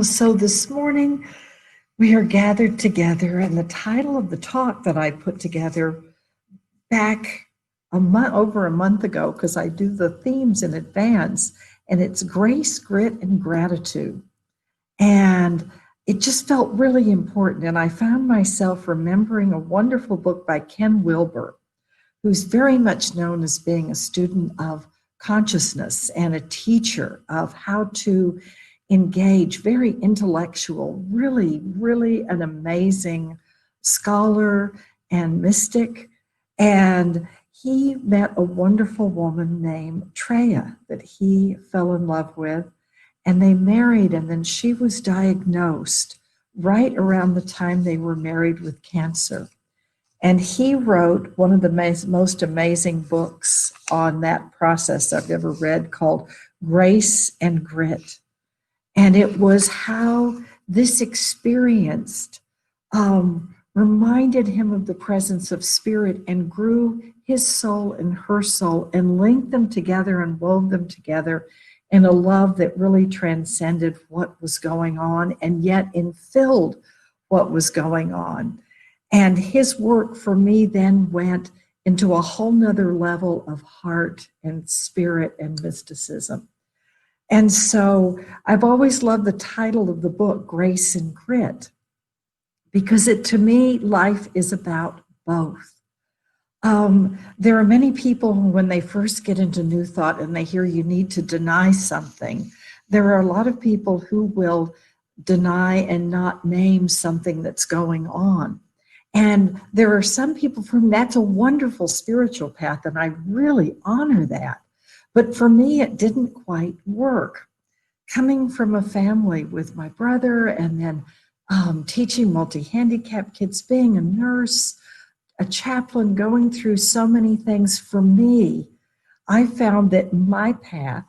So this morning we are gathered together, and the title of the talk that I put together back over a month ago, because I do the themes in advance, and it's Grace, Grit, and Gratitude. And it just felt really important. And I found myself remembering a wonderful book by Ken Wilber, who's very much known as being a student of consciousness and a teacher of how to engage, very intellectual, really an amazing scholar and mystic. And he met a wonderful woman named Treya that he fell in love with, and they married, and then she was diagnosed right around the time they were married with cancer. And he wrote one of the most amazing books on that process I've ever read, called Grace and Grit. And it was how this experience reminded him of the presence of spirit and grew his soul and her soul and linked them together and wove them together in a love that really transcended what was going on and yet infilled what was going on. And his work for me then went into a whole nother level of heart and spirit and mysticism. And so I've always loved the title of the book, Grace and Grit, because to me, life is about both. There are many people who, when they first get into New Thought and they hear you need to deny something, there are a lot of people who will deny and not name something that's going on. And there are some people for whom that's a wonderful spiritual path, and I really honor that. But for me, it didn't quite work. Coming from a family with my brother and then teaching multi-handicapped kids, being a nurse, a chaplain, going through so many things, for me, I found that my path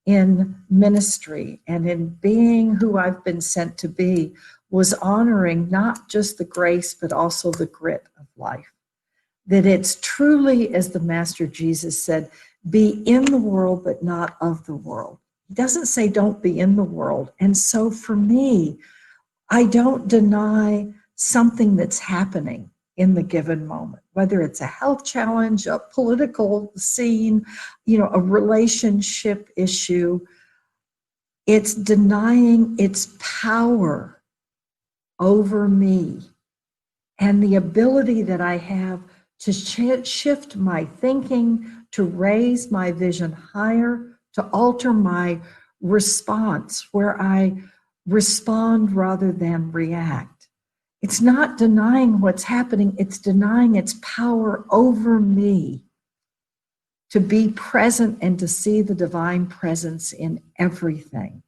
in ministry and in being who I've been sent to be was honoring not just the grace, but also the grit of life. That it's truly, as the Master Jesus said, be in the world, but not of the world. He doesn't say don't be in the world. And so for me, I don't deny something that's happening in the given moment, whether it's a health challenge, a political scene, a relationship issue. It's denying its power over me and the ability that I have to shift my thinking, to raise my vision higher, to alter my response, where I respond rather than react. It's not denying what's happening, it's denying its power over me to be present and to see the divine presence in everything.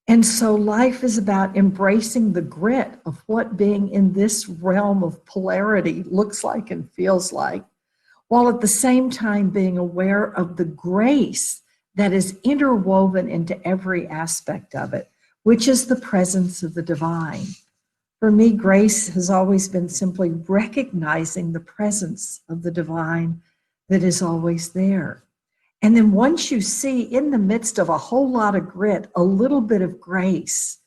And so life is about embracing the grit of what being in this realm of polarity looks like and feels like, while at the same time being aware of the grace that is interwoven into every aspect of it, which is the presence of the divine. For me, grace has always been simply recognizing the presence of the divine that is always there. And then once you see, in the midst of a whole lot of grit, a little bit of grace,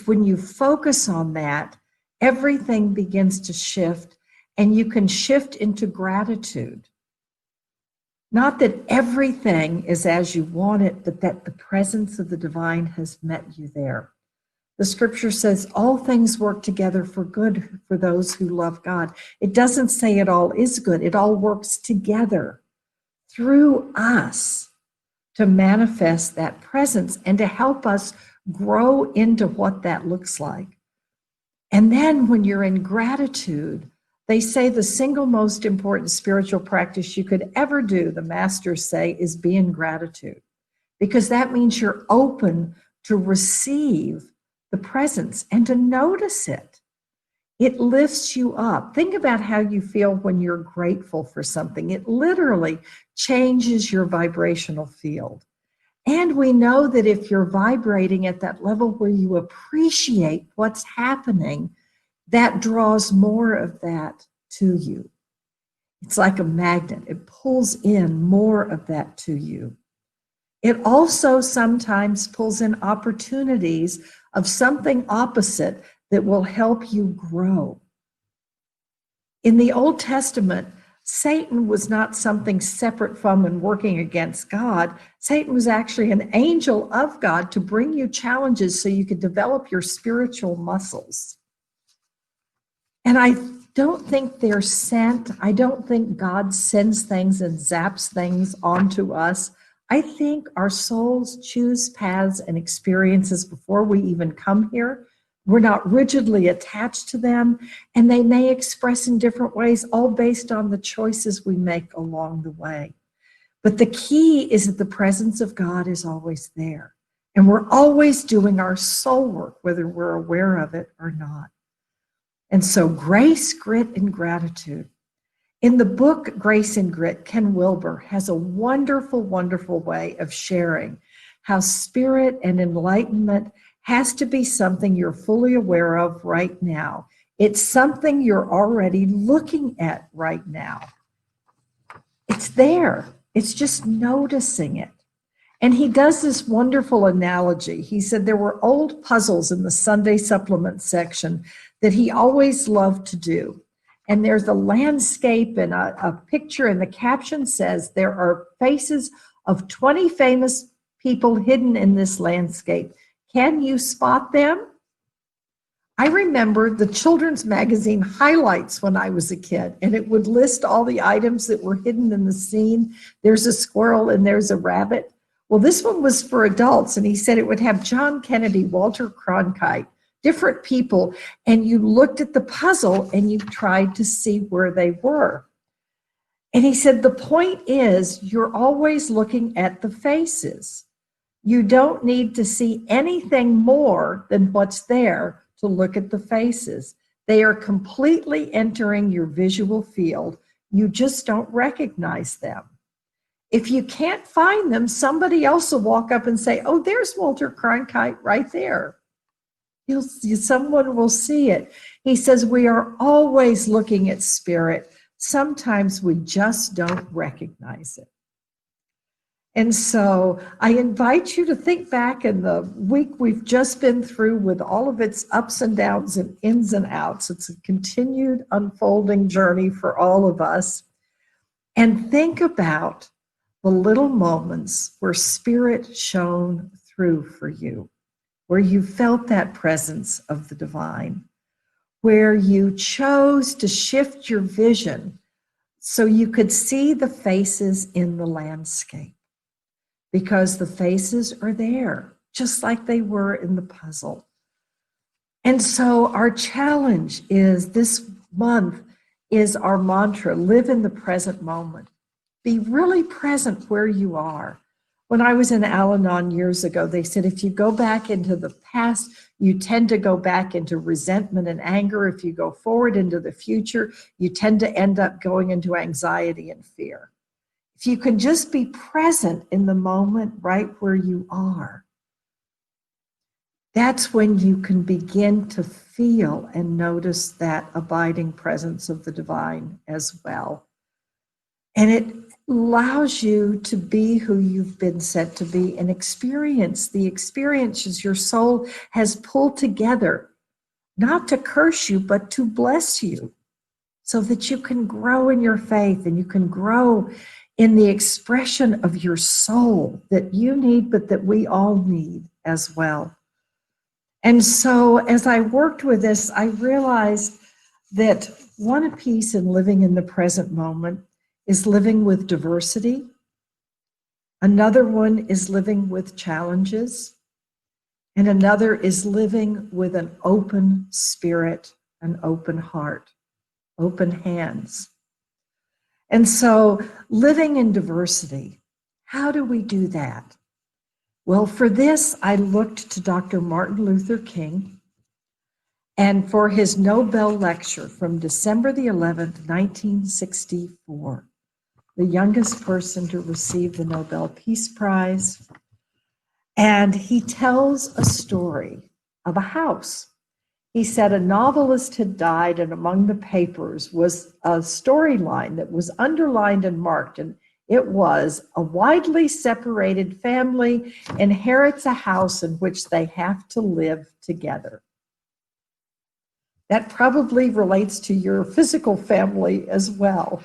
when you focus on that, everything begins to shift, and you can shift into gratitude. Not that everything is as you want it, but that the presence of the divine has met you there. The scripture says all things work together for good for those who love God. It doesn't say it all is good. It all works together through us to manifest that presence and to help us grow into what that looks like. And then when you're in gratitude, they say the single most important spiritual practice you could ever do, the masters say, is be in gratitude, because that means you're open to receive the presence and to notice it. It lifts you up. Think about how you feel when you're grateful for something. It literally changes your vibrational field. And we know that if you're vibrating at that level where you appreciate what's happening, that draws more of that to you. It's like a magnet. It pulls in more of that to you. It also sometimes pulls in opportunities of something opposite that will help you grow. In the Old Testament, Satan was not something separate from and working against God. Satan was actually an angel of God to bring you challenges so you could develop your spiritual muscles. And I don't think they're sent. I don't think God sends things and zaps things onto us. I think our souls choose paths and experiences before we even come here. We're not rigidly attached to them, and they may express in different ways, all based on the choices we make along the way. But the key is that the presence of God is always there, and we're always doing our soul work, whether we're aware of it or not. And so grace, grit, and gratitude. In the book Grace and Grit, Ken Wilber has a wonderful, wonderful way of sharing how spirit and enlightenment has to be something you're fully aware of right now. It's something you're already looking at right now. It's there. It's just noticing it. And he does this wonderful analogy. He said there were old puzzles in the Sunday supplement section that he always loved to do. And there's a landscape and a picture, and the caption says there are faces of 20 famous people hidden in this landscape. Can you spot them? I remember the children's magazine highlights when I was a kid, and it would list all the items that were hidden in the scene. There's a squirrel and there's a rabbit. Well, this one was for adults, and he said it would have John Kennedy, Walter Cronkite, different people, and you looked at the puzzle and you tried to see where they were. And he said the point is you're always looking at the faces. You don't need to see anything more than what's there to look at the faces. They are completely entering your visual field. You just don't recognize them. If you can't find them, somebody else will walk up and say, oh, there's Walter Cronkite right there. Someone will see it. He says we are always looking at spirit. Sometimes we just don't recognize it. And so I invite you to think back in the week we've just been through with all of its ups and downs and ins and outs. It's a continued unfolding journey for all of us. And think about the little moments where spirit shone through for you, where you felt that presence of the divine, where you chose to shift your vision so you could see the faces in the landscape. Because the faces are there, just like they were in the puzzle. And so our challenge is this month is our mantra, live in the present moment. Be really present where you are. When I was in Al-Anon years ago, they said if you go back into the past, you tend to go back into resentment and anger. If you go forward into the future, you tend to end up going into anxiety and fear. If you can just be present in the moment right where you are, that's when you can begin to feel and notice that abiding presence of the divine as well. And it allows you to be who you've been sent to be and experience the experiences your soul has pulled together, not to curse you, but to bless you, so that you can grow in your faith and you can grow in the expression of your soul that you need, but that we all need as well. And so as I worked with this, I realized that one piece in living in the present moment is living with diversity. Another one is living with challenges. And another is living with an open spirit, an open heart, open hands. And so living in diversity, how do we do that? Well, for this, I looked to Dr. Martin Luther King and for his Nobel lecture from December the 11th, 1964, the youngest person to receive the Nobel Peace Prize. And he tells a story of a house. He said a novelist had died, and among the papers was a storyline that was underlined and marked. And It was a widely separated family inherits a house in which they have to live together. That probably relates to your physical family as well,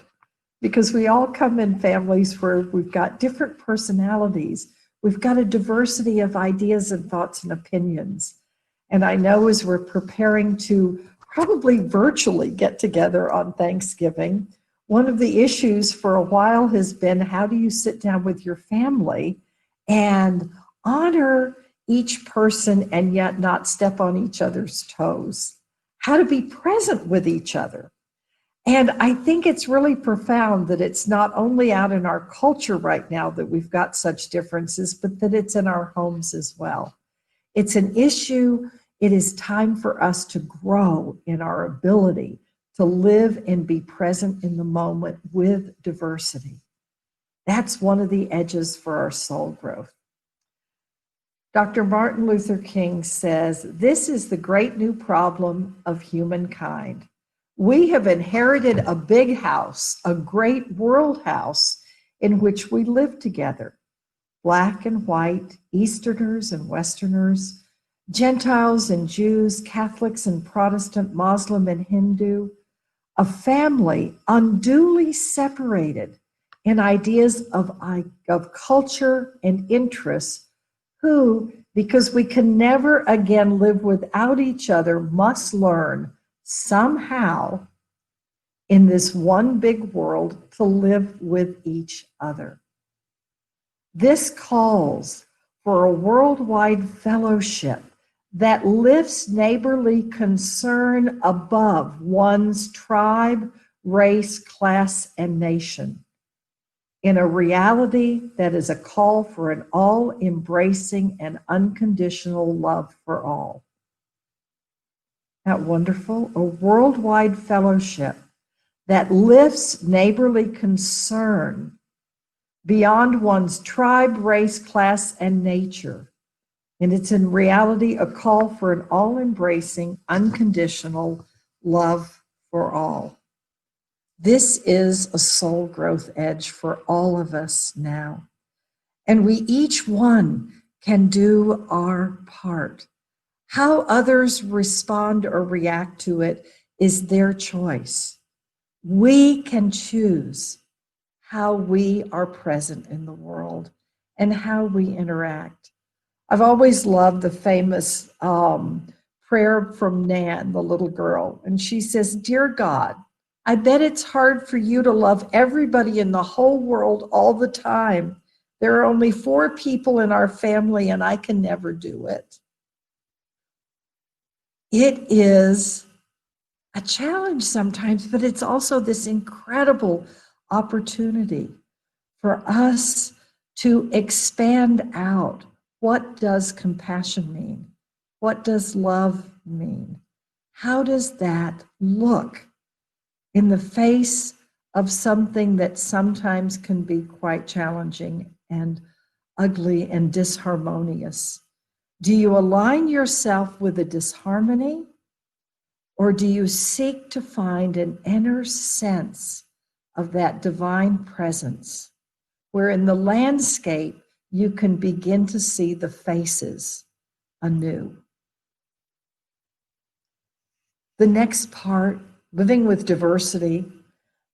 because we all come in families where we've got different personalities. We've got a diversity of ideas and thoughts and opinions. And I know as we're preparing to probably virtually get together on Thanksgiving, one of the issues for a while has been, how do you sit down with your family and honor each person and yet not step on each other's toes? How to be present with each other. And I think it's really profound that it's not only out in our culture right now that we've got such differences, but that it's in our homes as well. It's an issue. It is time for us to grow in our ability to live and be present in the moment with diversity. That's one of the edges for our soul growth. Dr. Martin Luther King says, "This is the great new problem of humankind. We have inherited a big house, a great world house in which we live together. Black and white, Easterners and Westerners, Gentiles and Jews, Catholics and Protestant, Muslim and Hindu, a family unduly separated in ideas of culture and interests, who, because we can never again live without each other, must learn somehow in this one big world to live with each other." This calls for a worldwide fellowship that lifts neighborly concern above one's tribe, race, class, and nation, in a reality that is a call for an all-embracing and unconditional love for all. Isn't that wonderful? A worldwide fellowship that lifts neighborly concern beyond one's tribe, race, class, and nature. And it's in reality a call for an all-embracing, unconditional love for all. This is a soul growth edge for all of us now. And we each one can do our part. How others respond or react to it is their choice. We can choose how we are present in the world and how we interact. I've always loved the famous prayer from Nan, the little girl. And she says, "Dear God, I bet it's hard for you to love everybody in the whole world all the time. There are only 4 people in our family and I can never do it." It is a challenge sometimes, but it's also this incredible opportunity for us to expand out. What does compassion mean? What does love mean? How does that look in the face of something that sometimes can be quite challenging and ugly and disharmonious? Do you align yourself with the disharmony, or do you seek to find an inner sense of that divine presence, where in the landscape you can begin to see the faces anew? The next part, living with diversity,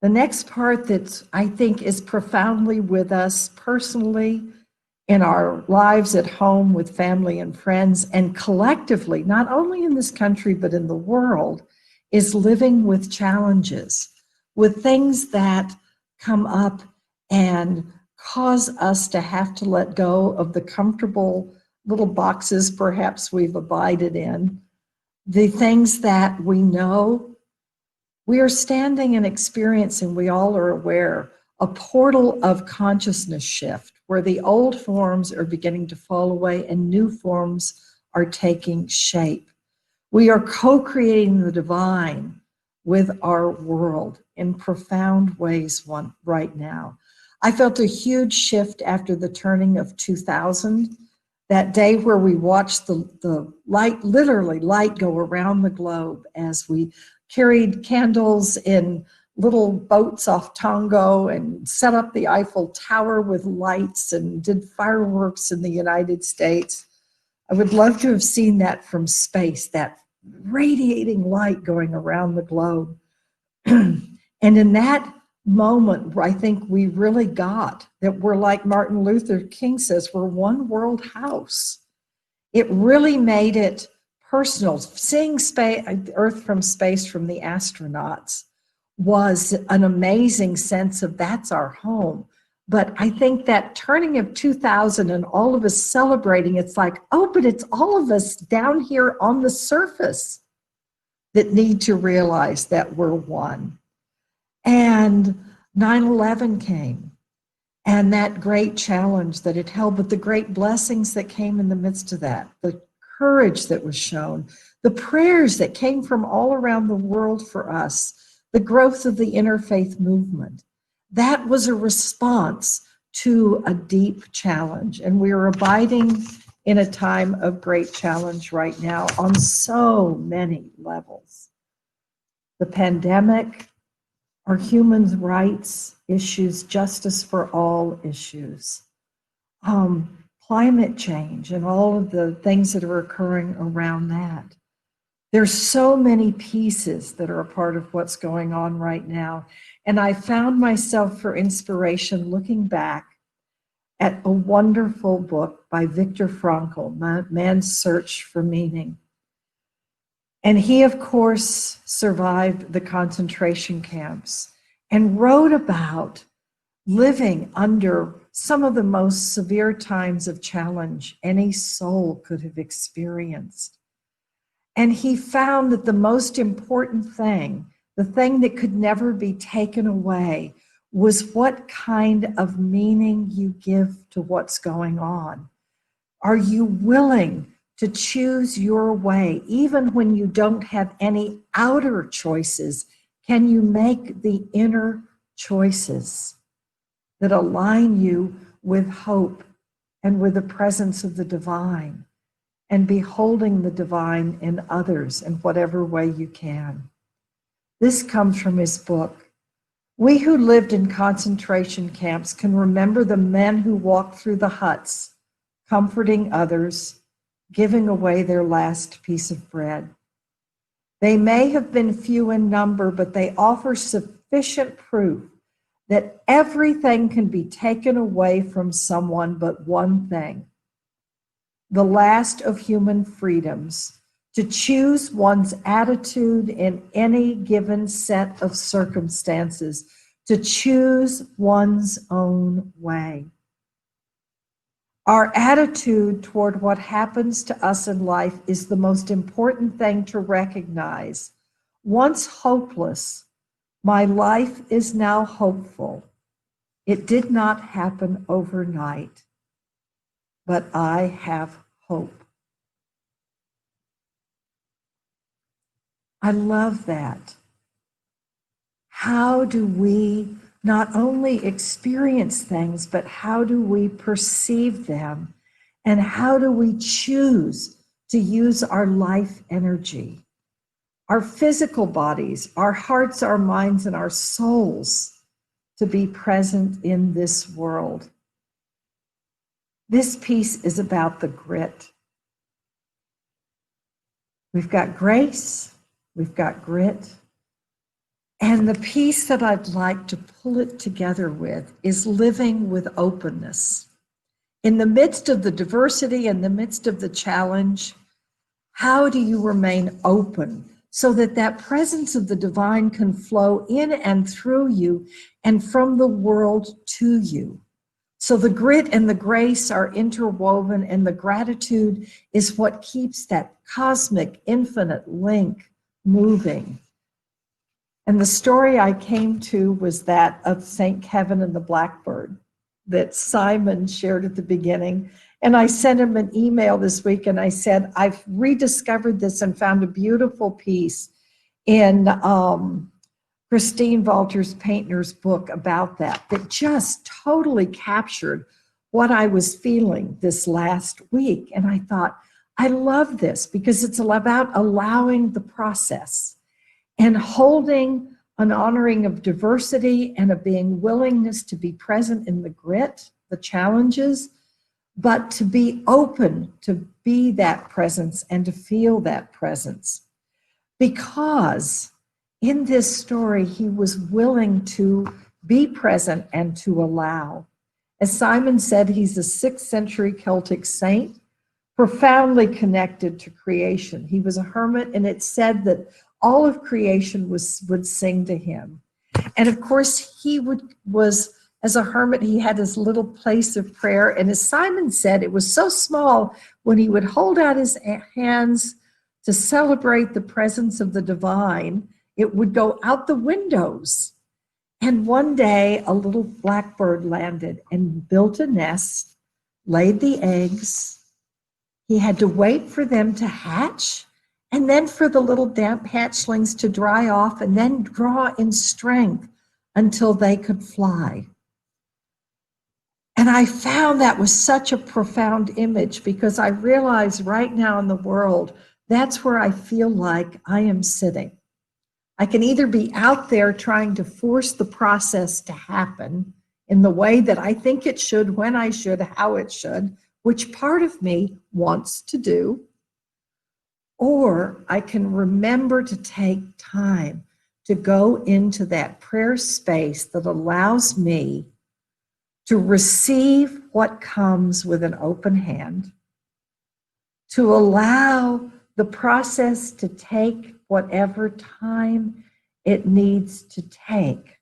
the next part that I think is profoundly with us personally, in our lives at home with family and friends, and collectively, not only in this country, but in the world, is living with challenges, with things that come up and cause us to have to let go of the comfortable little boxes perhaps we've abided in, the things that we know. We are standing and experiencing, we all are aware, a portal of consciousness shift, where the old forms are beginning to fall away and new forms are taking shape. We are co-creating the divine with our world in profound ways right now. I felt a huge shift after the turning of 2000, that day where we watched the light, literally light, go around the globe as we carried candles in little boats off Tonga and set up the Eiffel Tower with lights and did fireworks in the United States. I would love to have seen that from space, that radiating light going around the globe. And in that moment, I think we really got that we're like Martin Luther King says, we're one world house. It really made it personal. Seeing Earth from space from the astronauts was an amazing sense of that's our home. But I think that turning of 2000 and all of us celebrating, it's like, oh, but it's all of us down here on the surface that need to realize that we're one. And 9/11 came, and that great challenge that it held, but the great blessings that came in the midst of that, the courage that was shown, the prayers that came from all around the world for us, the growth of the interfaith movement. That was a response to a deep challenge. And we are abiding in a time of great challenge right now on so many levels. The pandemic, our human rights issues, justice for all issues, climate change and all of the things that are occurring around that. There's so many pieces that are a part of what's going on right now. And I found myself for inspiration looking back at a wonderful book by Viktor Frankl, Man's Search for Meaning. And he, of course, survived the concentration camps and wrote about living under some of the most severe times of challenge any soul could have experienced. And he found that the most important thing, the thing that could never be taken away, was what kind of meaning you give to what's going on. Are you willing to choose your way, even when you don't have any outer choices? Can you make the inner choices that align you with hope and with the presence of the divine, and beholding the divine in others in whatever way you can? This comes from his book. We who lived in concentration camps can remember the men who walked through the huts, comforting others, giving away their last piece of bread. They may have been few in number, but they offer sufficient proof that everything can be taken away from someone but one thing, the last of human freedoms, to choose one's attitude in any given set of circumstances, to choose one's own way. Our attitude toward what happens to us in life is the most important thing to recognize. Once hopeless, my life is now hopeful. It did not happen overnight, but I have hope. I love that. How do we not only experience things, but how do we perceive them? And how do we choose to use our life energy, our physical bodies, our hearts, our minds, and our souls to be present in this world? This piece is about the grit. We've got grace, we've got grit. And the piece that I'd like to pull it together with is living with openness. In the midst of the diversity, in the midst of the challenge, how do you remain open so that that presence of the divine can flow in and through you and from the world to you? So the grit and the grace are interwoven, and the gratitude is what keeps that cosmic, infinite link moving. And the story I came to was that of St. Kevin and the Blackbird that Simon shared at the beginning. And I sent him an email this week and I said, I've rediscovered this and found a beautiful piece in Christine Walters Paintner's book about that just totally captured what I was feeling this last week. And I thought, I love this because it's about allowing the process and holding an honoring of diversity and a being willingness to be present in the grit, the challenges, but to be open to be that presence and to feel that presence. Because in this story, he was willing to be present and to allow. As Simon said, he's a 6th century Celtic saint, profoundly connected to creation. He was a hermit, and it said that all of creation would sing to him. And of course, he was, as a hermit, he had his little place of prayer. And as Simon said, it was so small, when he would hold out his hands to celebrate the presence of the divine, it would go out the windows. And one day, a little blackbird landed and built a nest, laid the eggs. He had to wait for them to hatch, and then for the little damp hatchlings to dry off and then draw in strength until they could fly. And I found that was such a profound image, because I realize right now in the world, that's where I feel like I am sitting. I can either be out there trying to force the process to happen in the way that I think it should, when I should, how it should, which part of me wants to do, or I can remember to take time to go into that prayer space that allows me to receive what comes with an open hand, to allow the process to take whatever time it needs to take,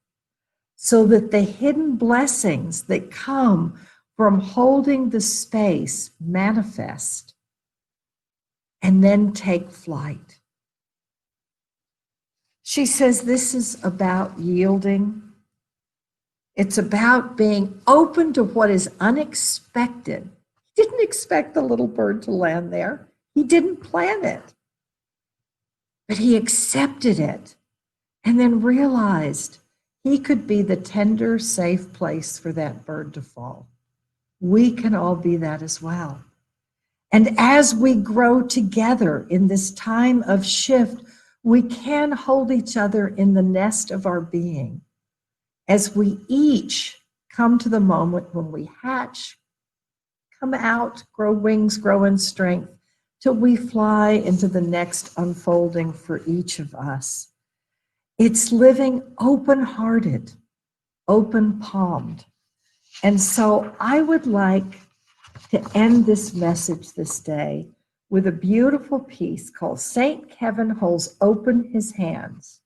so that the hidden blessings that come from holding the space manifest and then take flight. She says this is about yielding. It's about being open to what is unexpected. He didn't expect the little bird to land there. He didn't plan it. But he accepted it and then realized he could be the tender, safe place for that bird to fall. We can all be that as well. And as we grow together in this time of shift, we can hold each other in the nest of our being as we each come to the moment when we hatch, come out, grow wings, grow in strength, till we fly into the next unfolding for each of us. It's living open-hearted, open-palmed. And so I would like to end this message this day with a beautiful piece called St. Kevin Holds Open His Hands.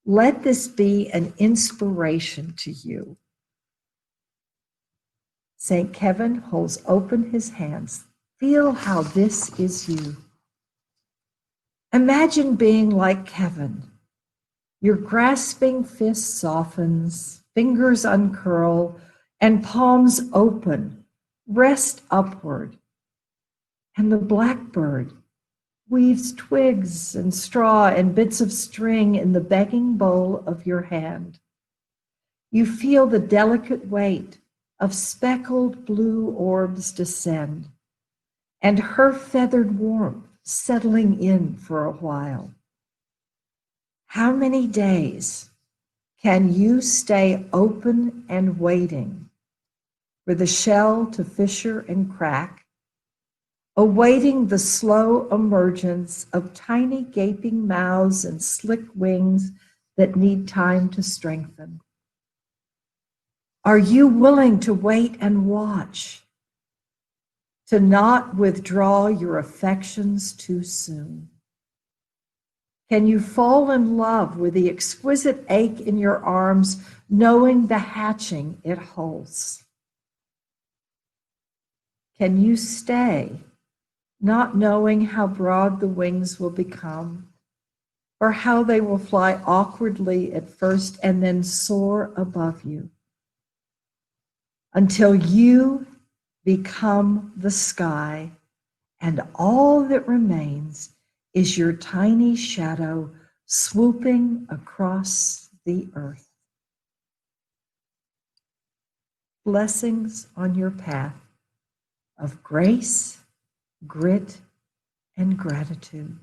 Let this be an inspiration to you. St. Kevin holds open his hands. Feel how this is you. Imagine being like Kevin. Your grasping fist softens, fingers uncurl, and palms open, rest upward. And the blackbird weaves twigs and straw and bits of string in the begging bowl of your hand. You feel the delicate weight of speckled blue orbs descend, and her feathered warmth settling in for a while. How many days can you stay open and waiting for the shell to fissure and crack, awaiting the slow emergence of tiny gaping mouths and slick wings that need time to strengthen? Are you willing to wait and watch, to not withdraw your affections too soon? Can you fall in love with the exquisite ache in your arms, knowing the hatching it holds? Can you stay, not knowing how broad the wings will become, or how they will fly awkwardly at first and then soar above you, until you become the sky, and all that remains is your tiny shadow swooping across the earth. Blessings on your path of grace, grit, and gratitude.